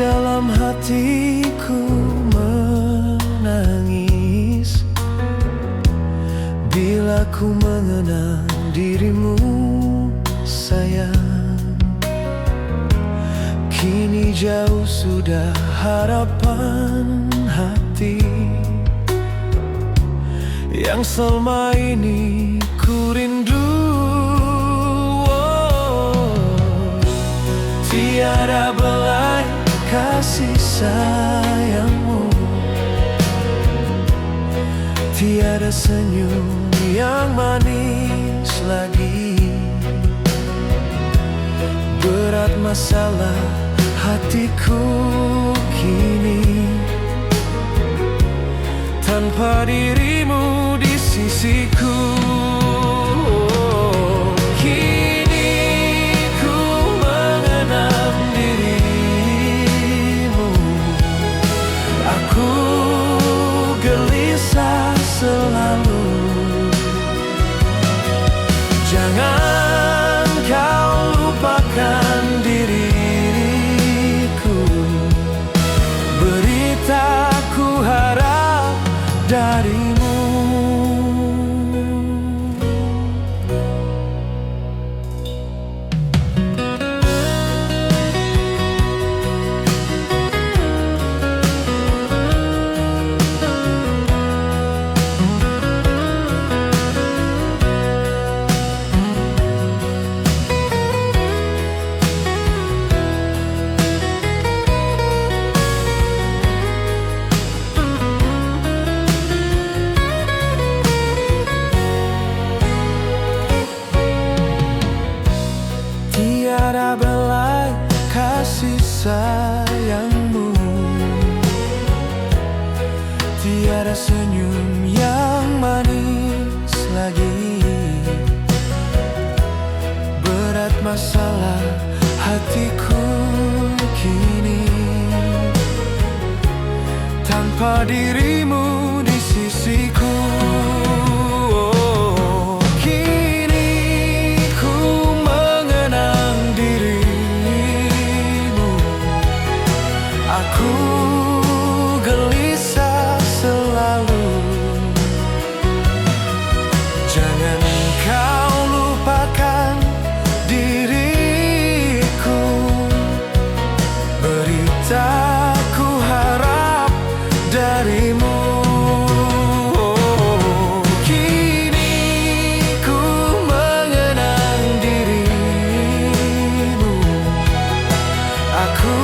dalam hatiku menangis bila ku mengenang dirimu, sayang. Kini jauh sudah harapan hati yang selama ini ku rindu. Tiada belai kasih sayangmu, tiada senyum yang manis lagi. Berat masalah hatiku kini, tanpa dirimu di sisiku. Selalu jangan kau lupakan diriku, berita ku harap darimu. Tiada belai kasih sayangmu, tiada senyum yang manis lagi. Berat masalah hatiku kini, tanpa dirimu di sisiku. Aku gelisah selalu, jangan kau lupakan diriku, berita ku harap darimu. Kini ku mengenang dirimu, aku